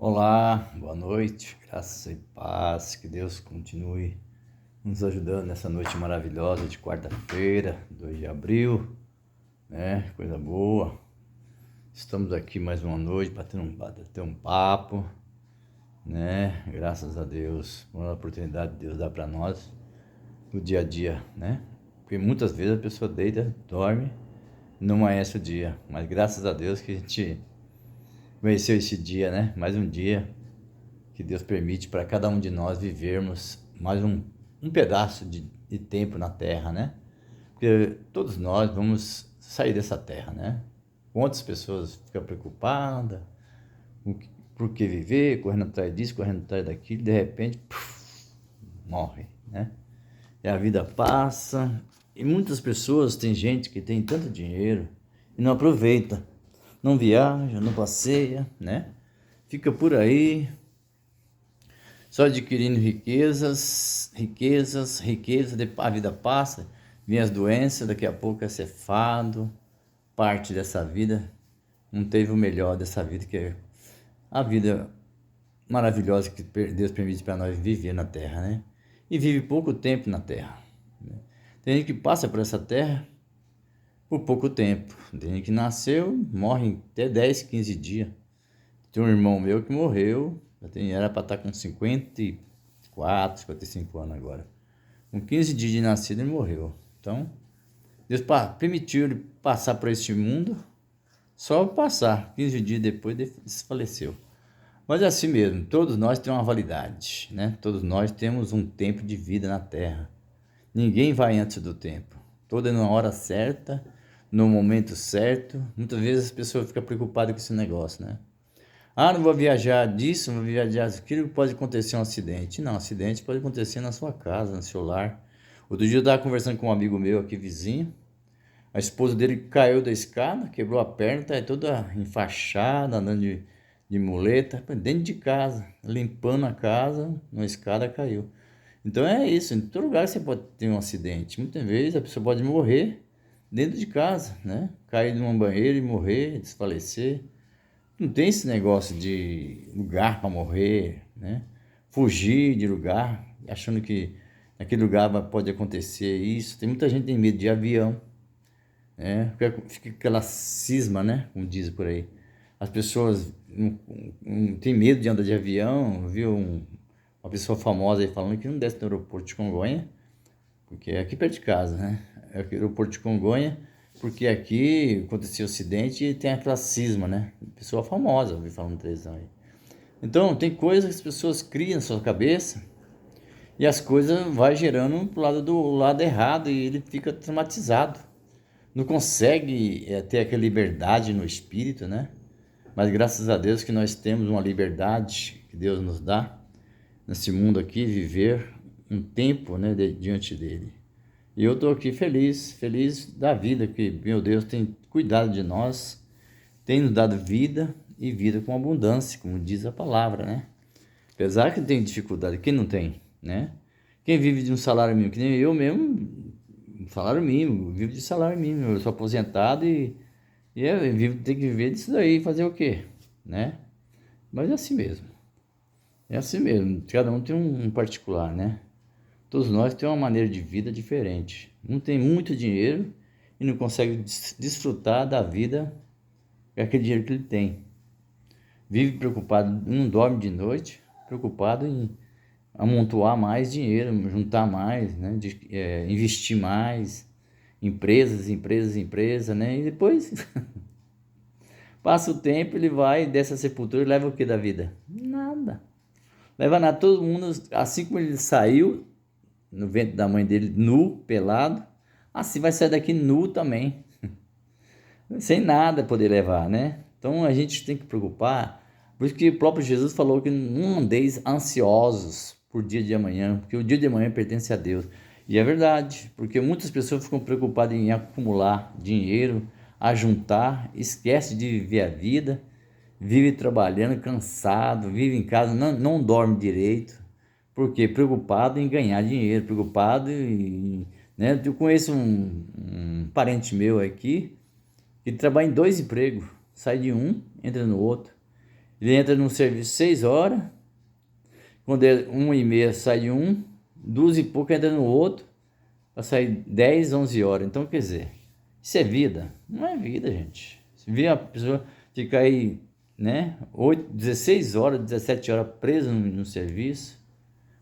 Olá, boa noite, graça e paz, que Deus continue nos ajudando nessa noite maravilhosa de quarta-feira, 2 de abril, né? Coisa boa. Estamos aqui mais uma noite para ter um papo, né? Graças a Deus, uma oportunidade que Deus dá para nós no dia a dia, né? Porque muitas vezes a pessoa deita, dorme, não amanhece o dia, mas graças a Deus que a gente venceu esse dia, né? Mais um dia que Deus permite para cada um de nós vivermos mais um pedaço de tempo na Terra, né? Porque todos nós vamos sair dessa Terra, né? Quantas pessoas ficam preocupadas, por que viver, correndo atrás disso, correndo atrás daquilo, de repente, morre, né? E a vida passa, e muitas pessoas, tem gente que tem tanto dinheiro e não aproveita, não viaja, não passeia, né? Fica por aí, só adquirindo riquezas, depois a vida passa, vem as doenças, daqui a pouco é cefado, parte dessa vida, não teve o melhor dessa vida, que é a vida maravilhosa que Deus permite para nós viver na Terra, né? E vive pouco tempo na Terra, né? Tem gente que passa por essa Terra por pouco tempo, tem gente que nasceu, morre em até 10, 15 dias. Tem um irmão meu que morreu, era para estar com 54, 55 anos agora. Com 15 dias de nascido ele morreu. Então, Deus permitiu ele passar por este mundo, só passar. 15 dias depois ele desfaleceu. Mas é assim mesmo, todos nós temos uma validade, né? Todos nós temos um tempo de vida na Terra. Ninguém vai antes do tempo. Toda na hora certa, no momento certo. Muitas vezes as pessoas ficam preocupadas com esse negócio, né? Ah, não vou viajar disso, não vou viajar daquilo, pode acontecer um acidente. Não, acidente pode acontecer na sua casa, no seu lar. Outro dia eu estava conversando com um amigo meu aqui, vizinho. A esposa dele caiu da escada, quebrou a perna, está toda enfaixada, andando de muleta, dentro de casa, limpando a casa, na escada caiu. Então é isso, em todo lugar você pode ter um acidente. Muitas vezes a pessoa pode morrer dentro de casa, né? Cair numa banheira e morrer, desfalecer. Não tem esse negócio de lugar para morrer, né? Fugir de lugar, achando que naquele lugar pode acontecer isso. Tem muita gente que tem medo de avião, né? Fica aquela cisma, né? Como diz por aí. As pessoas não têm medo de andar de avião. Viu uma pessoa famosa aí falando que não desce no aeroporto de Congonha, porque é aqui perto de casa, né? É aqui no aeroporto de Congonha, porque aqui aconteceu acidente e tem aquela cisma, né? Pessoa famosa, eu vi falando na televisão aí. Então, tem coisas que as pessoas criam na sua cabeça e as coisas vai gerando pro lado errado e ele fica traumatizado. Não consegue ter aquela liberdade no espírito, né? Mas graças a Deus que nós temos uma liberdade que Deus nos dá nesse mundo aqui, viver um tempo, né, diante dele. E eu estou aqui feliz, feliz da vida, que meu Deus tem cuidado de nós, tem nos dado vida e vida com abundância, como diz a palavra, né? Apesar que tem dificuldade, quem não tem, né? Quem vive de um salário mínimo, que nem eu mesmo, um salário mínimo, vivo de salário mínimo, eu sou aposentado e eu vivo, tenho que viver disso daí, fazer o quê, né? Mas é assim mesmo, cada um tem um particular, né? Todos nós temos uma maneira de vida diferente. Um tem muito dinheiro e não consegue desfrutar da vida com aquele dinheiro que ele tem. Vive preocupado, não dorme de noite, preocupado em amontoar mais dinheiro, juntar mais, né? Investir mais, empresas, né? E depois passa o tempo, ele vai dessa sepultura e leva o que da vida? Nada. Leva nada, todo mundo, assim como ele saiu no ventre da mãe dele, nu, pelado, assim vai sair daqui nu também, sem nada poder levar, né? Então a gente tem que preocupar, por isso que o próprio Jesus falou que não andeis ansiosos por dia de amanhã, porque o dia de amanhã pertence a Deus. E é verdade, porque muitas pessoas ficam preocupadas em acumular dinheiro, a juntar, esquece de viver a vida, vive trabalhando, cansado, vive em casa, não dorme direito, porque preocupado em ganhar dinheiro, preocupado em, né? Eu conheço um parente meu aqui que trabalha em 2 empregos, sai de um, entra no outro. Ele entra no serviço 6 horas, quando é 1h30 sai um, 2 e pouco entra no outro, para sair 10, 11 horas. Então, quer dizer, isso é vida? Não é vida, gente. Se vê a pessoa ficar aí, né, 16 horas, 17 horas preso no serviço,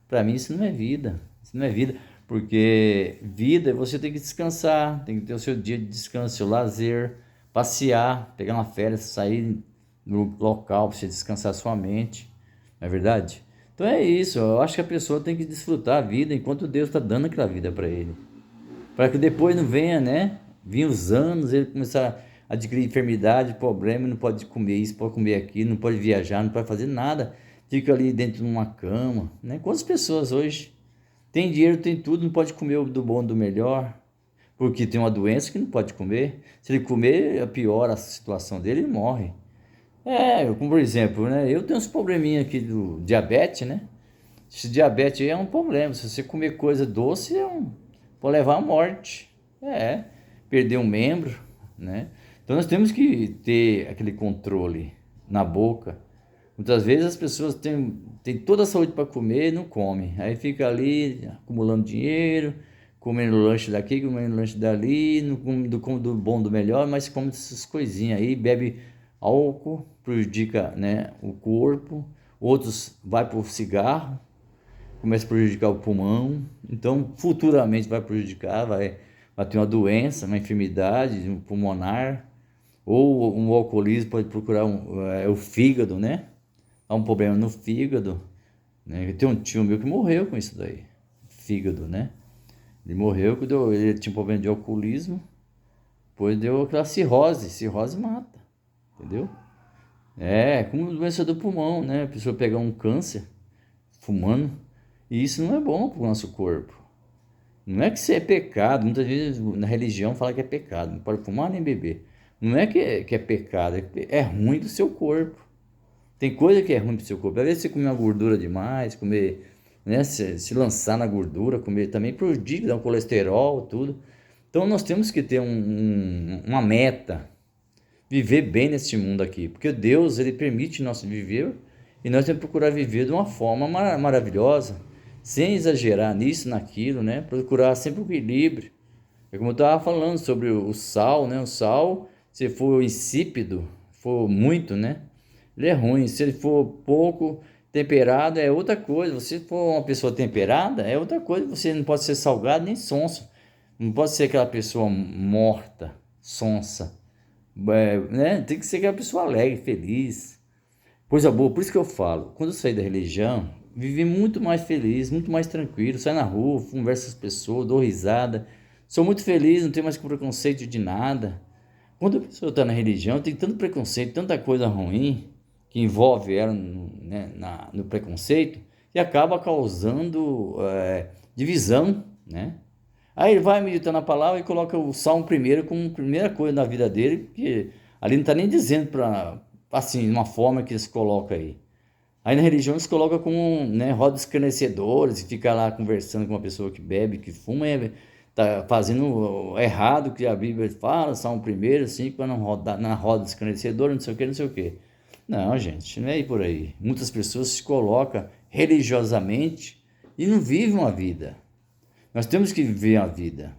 para mim isso não é vida. Isso não é vida, porque vida você tem que descansar, tem que ter o seu dia de descanso, seu lazer, passear, pegar uma férias, sair no local para você descansar sua mente, não é verdade? Então é isso, eu acho que a pessoa tem que desfrutar a vida enquanto Deus está dando aquela vida para ele. Para que depois não venha, né? Vir os anos, ele começar a adquirir enfermidade, problema, não pode comer isso, pode comer aquilo, não pode viajar, não pode fazer nada. Fica ali dentro de uma cama, né? Quantas pessoas hoje têm dinheiro, tem tudo, não pode comer do bom, do melhor, porque tem uma doença que não pode comer. Se ele comer, piora a situação dele, ele morre. Como por exemplo, né? Eu tenho uns probleminha aqui do diabetes, né? Esse diabetes aí é um problema. Se você comer coisa doce, pode levar à morte. Perder um membro, né? Então nós temos que ter aquele controle na boca. Muitas vezes as pessoas têm toda a saúde para comer e não comem. Aí fica ali acumulando dinheiro, comendo lanche daqui, comendo lanche dali, não come do bom, do melhor, mas come essas coisinhas aí, bebe álcool, prejudica, né, o corpo. Outros vai para o cigarro, começa a prejudicar o pulmão. Então futuramente vai prejudicar, vai ter uma doença, uma enfermidade pulmonar, ou um alcoolismo, pode procurar o fígado, né? Há um problema no fígado, né? Tem um tio meu que morreu com isso daí, fígado, né? Ele morreu quando ele tinha um problema de alcoolismo, depois deu aquela cirrose mata, entendeu? Como doença do pulmão, né? A pessoa pegar um câncer fumando, e isso não é bom para o nosso corpo. Não é que isso é pecado, muitas vezes na religião fala que é pecado, não pode fumar nem beber. Não é que é pecado, é ruim do seu corpo. Tem coisa que é ruim para o seu corpo. Às vezes você comer uma gordura demais, comer, né, se lançar na gordura, comer também prejudica, dá um colesterol, tudo. Então nós temos que ter uma meta, viver bem neste mundo aqui, porque Deus, ele permite nós viver e nós temos que procurar viver de uma forma maravilhosa, sem exagerar nisso, naquilo, né? Procurar sempre o equilíbrio. É como eu estava falando sobre o sal, né? O sal, se for insípido, for muito, né? Ele é ruim. Se ele for pouco temperado, é outra coisa. Se for uma pessoa temperada, é outra coisa. Você não pode ser salgado nem sonso. Não pode ser aquela pessoa morta, sonsa. Né? Tem que ser aquela pessoa alegre, feliz. Coisa boa. Por isso que eu falo, quando eu saí da religião, vivi muito mais feliz, muito mais tranquilo. Saio na rua, converso com as pessoas, dou risada. Sou muito feliz, não tenho mais preconceito de nada. Quando a pessoa está na religião, tem tanto preconceito, tanta coisa ruim que envolve ela no preconceito, e acaba causando divisão, né? Aí ele vai meditando a palavra e coloca o salmo primeiro como primeira coisa na vida dele, que ali não está nem dizendo para, assim, uma forma que eles colocam aí. Aí na religião eles colocam como, né, rodas escarnecedores, e fica lá conversando com uma pessoa que bebe, que fuma, tá fazendo errado que a Bíblia fala, salmo primeiro, assim, para não rodar na roda escarnecedora, não sei o que, não sei o que. Não, gente, não é ir por aí. Muitas pessoas se colocam religiosamente e não vivem uma vida. Nós temos que viver a vida.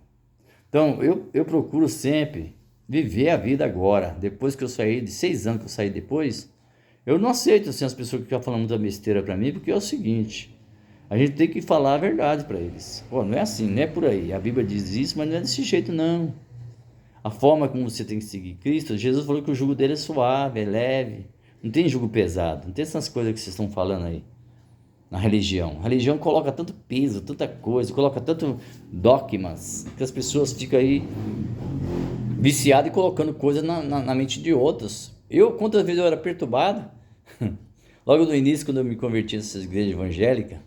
Então, eu procuro sempre viver a vida agora. Depois que eu saí, de 6 anos que eu saí depois, eu não aceito assim, as pessoas que ficam falando muita besteira para mim, porque é o seguinte, a gente tem que falar a verdade para eles. Pô, não é assim, não é por aí. A Bíblia diz isso, mas não é desse jeito, não. A forma como você tem que seguir Cristo, Jesus falou que o jugo dele é suave, é leve. Não tem jugo pesado, não tem essas coisas que vocês estão falando aí na religião. A religião coloca tanto peso, tanta coisa, coloca tanto dogmas, que as pessoas ficam aí viciadas e colocando coisas na mente de outros. Quantas vezes eu era perturbado, logo no início, quando eu me converti nessas igrejas evangélicas,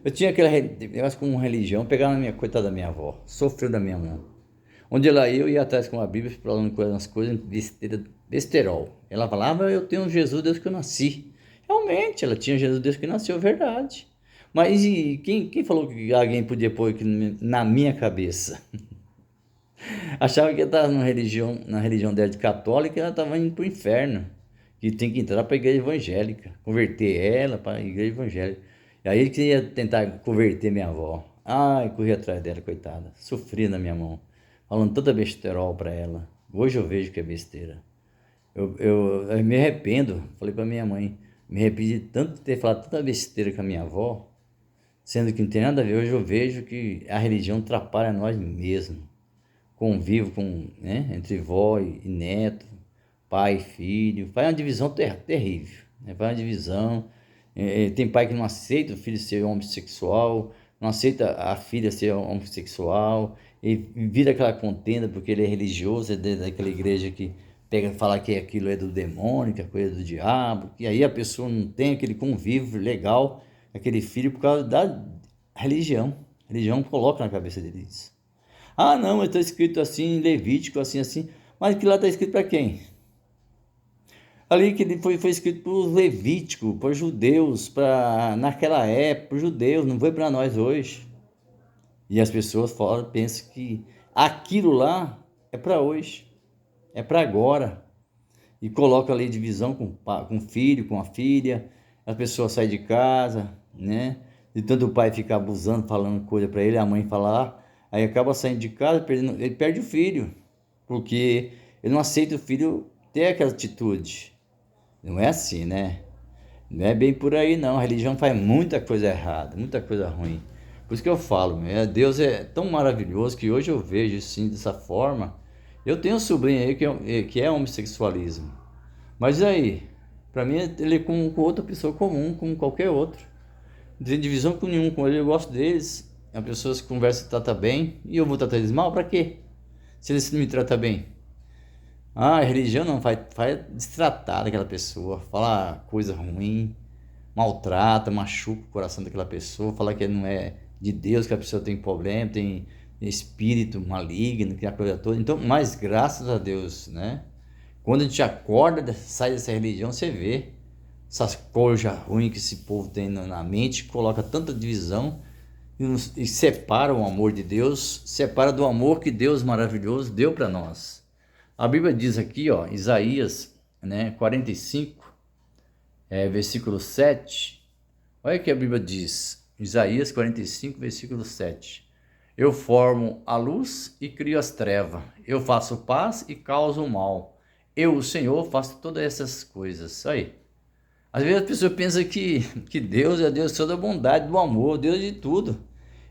eu tinha aquele negócio com religião, pegava na minha, coitada da minha avó, sofreu da minha mão. Onde eu ia atrás com a Bíblia, falando umas coisas, besterol. Ela falava, eu tenho Jesus desde que eu nasci. Realmente, ela tinha Jesus desde que nasceu, verdade. Mas e quem falou que alguém podia pôr aquilo na minha cabeça? Achava que ela estava na religião dela de católica e ela estava indo para o inferno. que tem que entrar para a igreja evangélica, converter ela para a igreja evangélica. E aí ele queria tentar converter minha avó. Ai, corri atrás dela, coitada. Sofria na minha mão, falando tanta besterol para ela. Hoje eu vejo que é besteira. Eu me arrependo, falei para minha mãe, me arrependi tanto de ter falado tanta besteira com a minha avó, sendo que não tem nada a ver. Hoje eu vejo que a religião atrapalha nós mesmos. Convivo com, né, entre vó e neto, pai e filho, faz uma divisão terrível, né? Faz uma divisão. Tem pai que não aceita o filho ser homossexual, não aceita a filha ser homossexual, e vira aquela contenda porque ele é religioso, é daquela igreja que pega falar que aquilo é do demônio, que é coisa do diabo, e aí a pessoa não tem aquele convívio legal, aquele filho, por causa da religião. A religião coloca na cabeça dele isso. Ah, não, mas está escrito assim em Levítico, assim, assim. Mas aquilo lá está escrito para quem? Ali que foi escrito para os levíticos, para os judeus, naquela época, para os judeus, não foi para nós hoje. E as pessoas pensam que aquilo lá é para hoje, é para agora. E coloca ali divisão com o filho, com a filha, a pessoa sai de casa, né? De tanto o pai ficar abusando, falando coisa para ele, a mãe falar, aí acaba saindo de casa, ele perde o filho, porque ele não aceita o filho ter aquela atitude. Não é assim, né? Não é bem por aí, não. A religião faz muita coisa errada, muita coisa ruim. Por isso que eu falo, Deus é tão maravilhoso que hoje eu vejo assim, dessa forma. Eu tenho um sobrinho aí que é homossexualismo. Mas e aí? Para mim, ele é com outra pessoa comum, como qualquer outro. Não tem divisão com nenhum com ele, eu gosto deles. É uma pessoa que conversa e trata bem. E eu vou tratar eles mal? Para quê? Se eles não me tratam bem. Ah, a religião não faz destratar daquela pessoa, falar coisa ruim, maltrata, machuca o coração daquela pessoa, falar que não é de Deus, que a pessoa tem problema, tem espírito maligno, que é a coisa toda. Então, mas graças a Deus, né? Quando a gente acorda, sai dessa religião, você vê essas coisas ruins que esse povo tem na mente, coloca tanta divisão e separa o amor de Deus, separa do amor que Deus maravilhoso deu para nós. A Bíblia diz aqui, ó, Isaías, né, 45, versículo 7. Olha o que a Bíblia diz. Isaías 45, versículo 7. Eu formo a luz e crio as trevas. Eu faço paz e causo o mal. Eu, o Senhor, faço todas essas coisas. Aí. Às vezes a pessoa pensa que Deus é Deus só da bondade, do amor, Deus de tudo.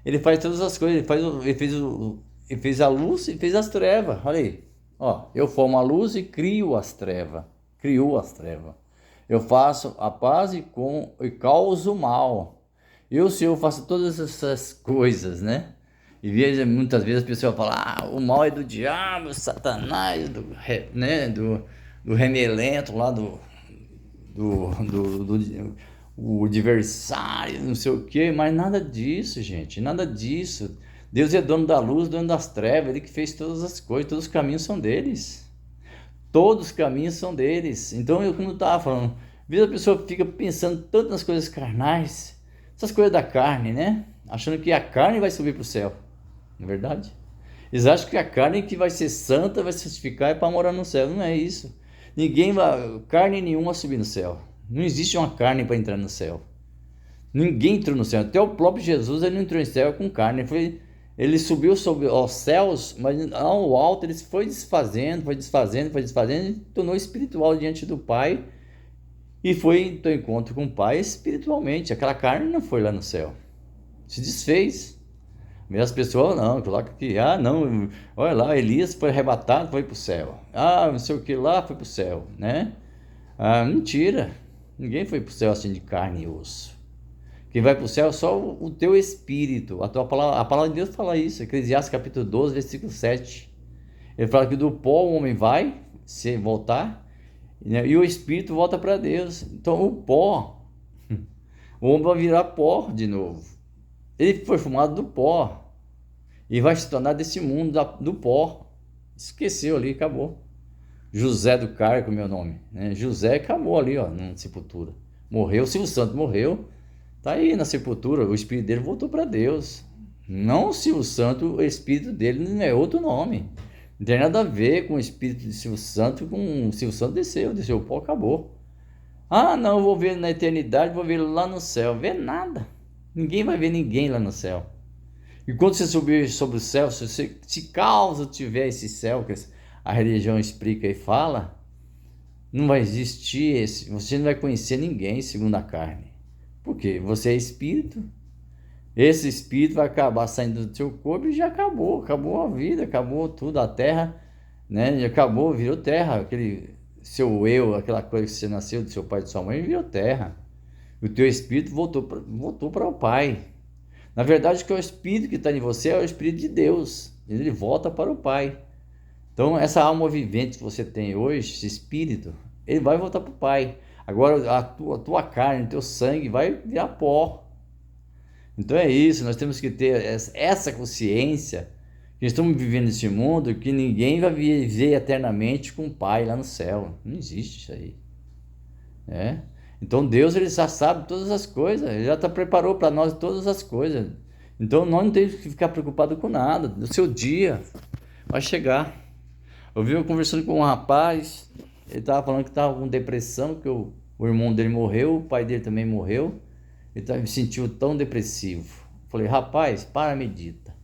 Ele faz todas as coisas. Ele fez a luz e fez as trevas. Olha aí. Ó, eu formo a luz e crio as trevas. Criou as trevas. Eu faço a paz e causo o mal. Eu, Senhor, faço todas essas coisas, né? E muitas vezes a pessoa fala, o mal é do diabo, Satanás, do remelento lá, o adversário, não sei o quê, mas nada disso, gente, nada disso. Deus é dono da luz, dono das trevas, Ele que fez todas as coisas, todos os caminhos são deles. Todos os caminhos são deles. Então, como eu estava falando, às vezes a pessoa fica pensando tanto nas coisas carnais, essas coisas da carne, né? Achando que a carne vai subir para o céu, não é verdade? Eles acham que a carne que vai ser santa, vai se santificar, é para morar no céu. Não é isso. Carne nenhuma subir no céu. Não existe uma carne para entrar no céu. Ninguém entrou no céu. Até o próprio Jesus, ele não entrou no céu com carne. Ele subiu sobre os céus, mas ao alto ele foi desfazendo, e tornou espiritual diante do Pai e foi ter encontro com o Pai espiritualmente. Aquela carne não foi lá no céu, se desfez. Mas as pessoas não, colocam que, não, olha lá, Elias foi arrebatado, foi para o céu. Não sei o que lá, foi para o céu, né? Mentira, ninguém foi para o céu assim de carne e osso. Quem vai para o céu é só o teu espírito. A palavra de Deus fala isso. Eclesiastes capítulo 12, versículo 7. Ele fala que do pó o homem vai, se voltar, né, e o espírito volta para Deus. Então o pó, o homem vai virar pó de novo. Ele foi formado do pó e vai se tornar desse mundo do pó. Esqueceu ali, acabou. José do Carmo, meu nome, né? José acabou ali, ó, na sepultura. Morreu, Silvio Santos morreu. Tá aí na sepultura, o espírito dele voltou para Deus. Não o Silvio Santos, o espírito dele não é outro nome. Não tem nada a ver com o espírito de Silvio Santos, com o Silvio Santos desceu o pó, acabou. Ah, não, eu vou ver na eternidade, vou ver lá no céu. Vê nada. Ninguém vai ver ninguém lá no céu. E quando você subir sobre o céu, se caso tiver esse céu que a religião explica e fala, não vai existir esse. Você não vai conhecer ninguém segundo a carne. Por quê? Você é espírito. Esse espírito vai acabar saindo do seu corpo e já acabou. Acabou a vida, acabou tudo. A terra, né? Já acabou, virou terra. Aquele seu eu, aquela coisa que você nasceu do seu pai e de sua mãe, virou terra. O teu espírito voltou para o Pai. Na verdade, que é o espírito que está em você é o espírito de Deus. Ele volta para o Pai. Então, essa alma vivente que você tem hoje, esse espírito, ele vai voltar para o Pai. Agora, a tua carne, o teu sangue vai virar pó. Então é isso, nós temos que ter essa consciência que estamos vivendo nesse mundo, que ninguém vai viver eternamente com o Pai lá no céu. Não existe isso aí. Né? Então Deus, ele já sabe todas as coisas, ele já preparou para nós todas as coisas. Então nós não temos que ficar preocupado com nada. No seu dia vai chegar. Eu vi conversando com um rapaz, ele estava falando que estava com depressão, que o irmão dele morreu, o pai dele também morreu. Ele se sentiu tão depressivo. Falei, rapaz, medita.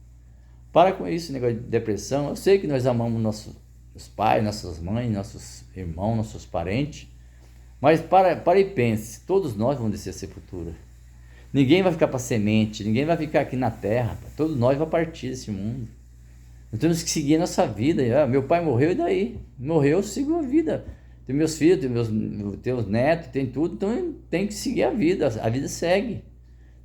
Para com isso, negócio de depressão. Eu sei que nós amamos nossos pais, nossas mães, nossos irmãos, nossos parentes. Mas para e pense, todos nós vamos descer a sepultura. Ninguém vai ficar para semente, ninguém vai ficar aqui na terra. Todos nós vamos partir desse mundo. Nós temos que seguir a nossa vida. Ah, meu pai morreu, e daí? Morreu, eu sigo a vida. Tem meus filhos, tem teus netos, tem tudo, então tem que seguir a vida segue.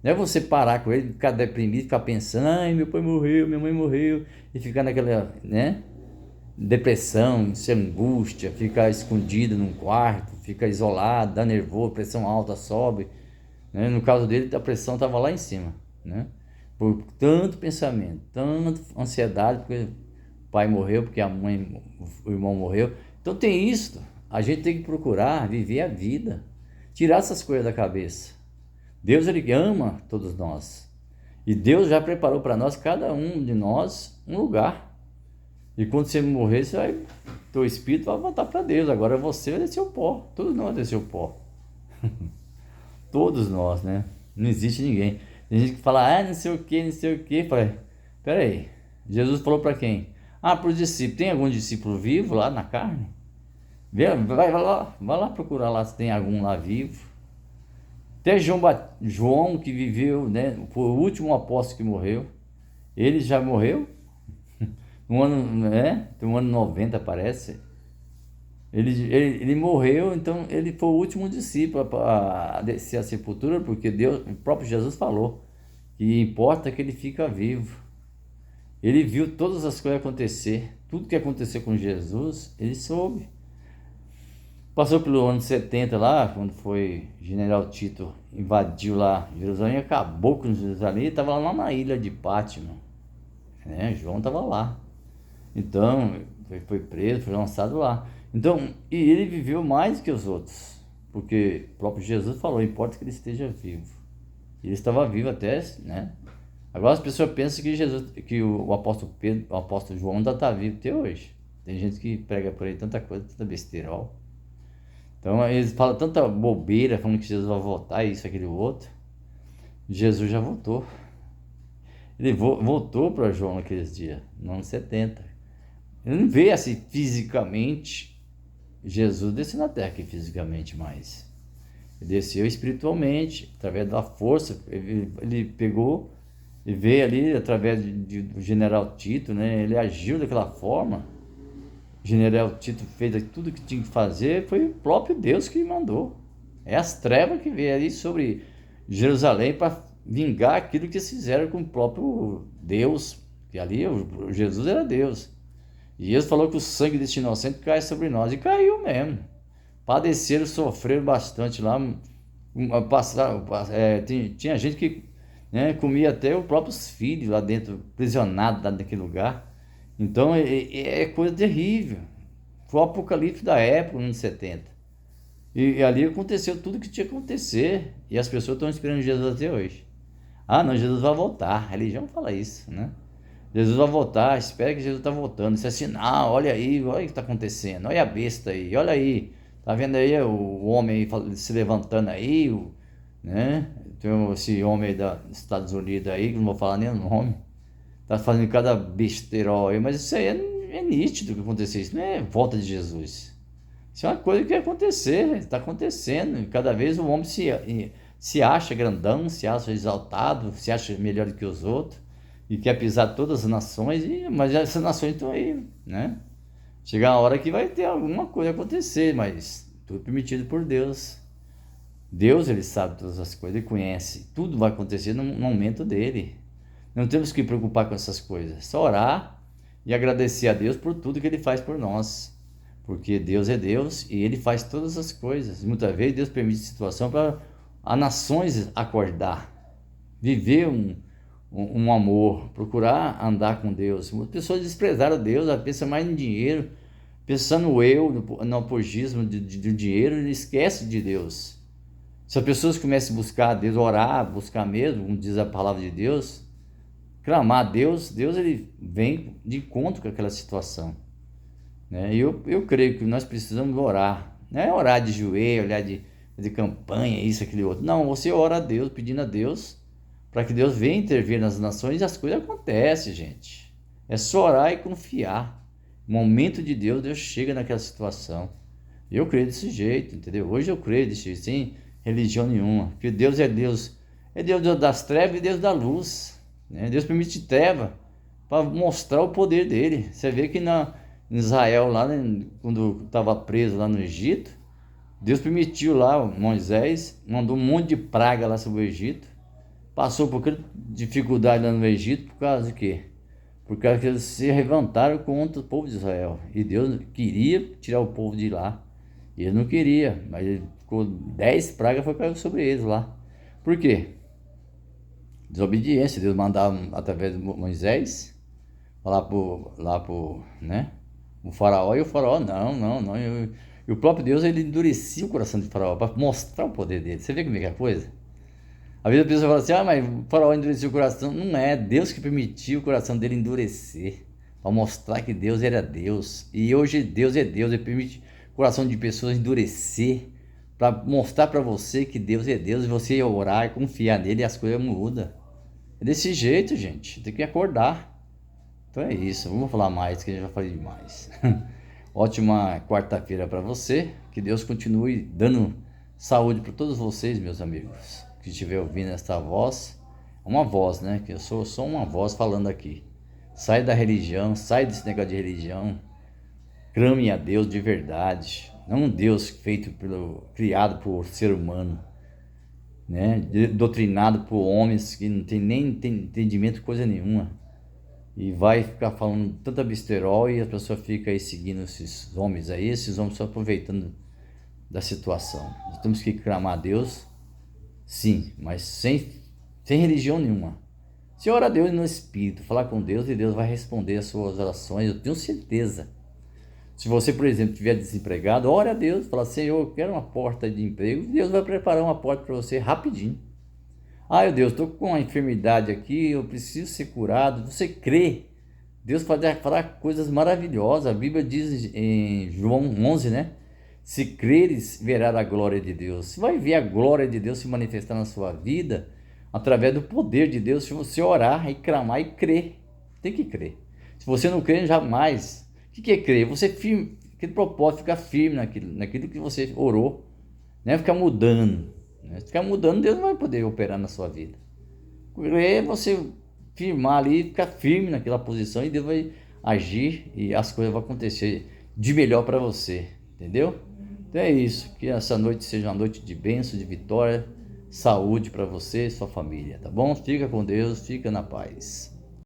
Não é você parar com ele, ficar deprimido, ficar pensando, ai, meu pai morreu, minha mãe morreu, e ficar naquela, né, depressão, angústia, ficar escondido num quarto, ficar isolado, dá nervoso, pressão alta sobe, né? No caso dele, a pressão estava lá em cima, né? Por tanto pensamento, tanta ansiedade, porque o pai morreu, porque a mãe, o irmão morreu. Então tem isso. A gente tem que procurar viver a vida, tirar essas coisas da cabeça. Deus, ele ama todos nós. E Deus já preparou para nós, cada um de nós, um lugar. E quando você morrer, teu espírito vai voltar para Deus. Agora você vai descer o pó. Todos nós descer o pó. Todos nós, né? Não existe ninguém. Tem gente que fala, não sei o que, não sei o que. Falei, peraí. Jesus falou para quem? Para os discípulos. Tem algum discípulo vivo lá na carne? Vai lá procurar lá se tem algum lá vivo. Até João que viveu, né? Foi o último apóstolo que morreu. Ele já morreu. No ano 90 parece. Ele morreu, então ele foi o último discípulo a descer a sepultura, porque Deus, o próprio Jesus falou que importa que ele fica vivo. Ele viu todas as coisas acontecer, tudo que aconteceu com Jesus, ele soube. Passou pelo ano 70 lá, quando foi General Tito invadiu lá Jerusalém, acabou com Jerusalém, ele estava lá na ilha de Pátimo, né? João estava lá. Então, foi preso, foi lançado lá. Então, e ele viveu mais que os outros, porque o próprio Jesus falou, importa que ele esteja vivo. Ele estava vivo até, né? Agora as pessoas pensam que o apóstolo Pedro, o apóstolo João ainda está vivo até hoje. Tem gente que prega por aí tanta coisa, tanta besteira, ó. Então, eles falam tanta bobeira, falando que Jesus vai voltar, isso, aquele outro. Jesus já voltou. Ele voltou para João naqueles dias, no ano 70. Ele não vê assim fisicamente Jesus desceu na terra aqui fisicamente mais. Ele desceu espiritualmente, através da força. Ele pegou e veio ali através do general Tito, né? Ele agiu daquela forma. O general Tito fez tudo que tinha que fazer, foi o próprio Deus que mandou. É as trevas que veio ali sobre Jerusalém para vingar aquilo que eles fizeram com o próprio Deus. Que ali o Jesus era Deus. E Deus falou que o sangue deste inocente cai sobre nós. E caiu mesmo. Padeceram, sofreram bastante lá. Tinha gente que, né, comia até os próprios filhos lá dentro, prisionados lá naquele lugar. Então é coisa terrível. Foi o apocalipse da época, nos anos 70. E ali aconteceu tudo que tinha que acontecer. E as pessoas estão esperando Jesus até hoje. Não, Jesus vai voltar. A religião fala isso, né? Jesus vai voltar, espera que Jesus está voltando. Isso é sinal, olha aí, olha o que está acontecendo, olha a besta aí, olha aí. Tá vendo aí o homem aí se levantando aí, né? Tem esse homem aí dos Estados Unidos aí, que não vou falar nem o nome, tá fazendo cada besteirol aí, mas isso aí é nítido que aconteceu, isso não é volta de Jesus. Isso é uma coisa que vai acontecer, está acontecendo. E cada vez o homem se acha grandão, se acha exaltado, se acha melhor do que os outros e quer pisar todas as nações, mas essas nações estão aí, né? Chegar uma hora que vai ter alguma coisa acontecer, mas tudo permitido por Deus. Deus, ele sabe todas as coisas, ele conhece. Tudo vai acontecer no momento dele. Não temos que preocupar com essas coisas. Só orar e agradecer a Deus por tudo que ele faz por nós. Porque Deus é Deus e ele faz todas as coisas. Muitas vezes Deus permite situação para as nações acordar, viver um amor, procurar andar com Deus. Muitas pessoas desprezaram Deus, pensam mais em dinheiro, pensando no apogismo do dinheiro, e esquece de Deus. Se as pessoas começam a buscar Deus, orar, buscar mesmo, como diz a palavra de Deus, clamar a Deus, Deus ele vem de encontro com aquela situação. Né? E eu creio que nós precisamos orar. Não é orar de joelho, olhar de campanha, isso, aquele outro. Não, você ora a Deus, pedindo a Deus, para que Deus venha intervir nas nações e as coisas acontecem, gente. É só orar e confiar. No momento de Deus, Deus chega naquela situação. Eu creio desse jeito, entendeu? Hoje eu creio desse jeito, sem religião nenhuma. Porque Deus é Deus das trevas e Deus da luz. Né? Deus permite treva para mostrar o poder dele. Você vê que em Israel, lá, né, quando estava preso lá no Egito, Deus permitiu lá, Moisés mandou um monte de praga lá sobre o Egito, passou por aquela dificuldade lá no Egito, por causa de quê? Por causa que eles se levantaram contra o povo de Israel, e Deus queria tirar o povo de lá, e ele não queria, mas ele ficou 10 pragas foi cair sobre eles lá. Por quê? Desobediência. Deus mandava através de Moisés falar né, o faraó, e o faraó, não. E o próprio Deus, ele endurecia o coração de faraó para mostrar o poder dele. Você vê como é que é a coisa? Às vezes a pessoa fala assim, mas o faraó endureceu o coração. Não é, Deus que permitiu o coração dele endurecer, para mostrar que Deus era Deus. E hoje Deus é Deus, ele permite o coração de pessoas endurecer, para mostrar para você que Deus é Deus, e você orar e confiar nele e as coisas mudam. É desse jeito, gente, tem que acordar. Então é isso, vamos falar mais, que a gente já falei demais. Ótima quarta-feira para você, que Deus continue dando saúde para todos vocês, meus amigos, que estiver ouvindo esta voz. Uma voz, né, que eu sou só uma voz falando aqui. Sai da religião, sai desse negócio de religião, clame a Deus de verdade, não um Deus criado por ser humano, né, doutrinado por homens que não tem nem entendimento de coisa nenhuma. E vai ficar falando tanta besterol e a pessoa fica aí seguindo esses homens aí, esses homens só aproveitando da situação. Nós temos que clamar a Deus, sim, mas sem religião nenhuma. Se ora a Deus no Espírito, falar com Deus, e Deus vai responder as suas orações, eu tenho certeza. Se você, por exemplo, estiver desempregado, ore a Deus, fala, Senhor, eu quero uma porta de emprego, Deus vai preparar uma porta para você rapidinho. Ah, meu Deus, estou com uma enfermidade aqui, eu preciso ser curado. Você crê? Deus fará coisas maravilhosas. A Bíblia diz em João 11, né? Se creres, verás a glória de Deus. Você vai ver a glória de Deus se manifestar na sua vida através do poder de Deus. Se você orar e clamar e crer, tem que crer. Se você não crer, jamais. O que é crer? Você firme, aquele propósito, ficar firme naquilo que você orou, né? Ficar mudando. Se ficar mudando, Deus não vai poder operar na sua vida. É você firmar ali, ficar firme naquela posição, e Deus vai agir e as coisas vão acontecer de melhor para você, entendeu? Então é isso, que essa noite seja uma noite de bênção, de vitória, saúde para você e sua família, tá bom? Fica com Deus, fica na paz.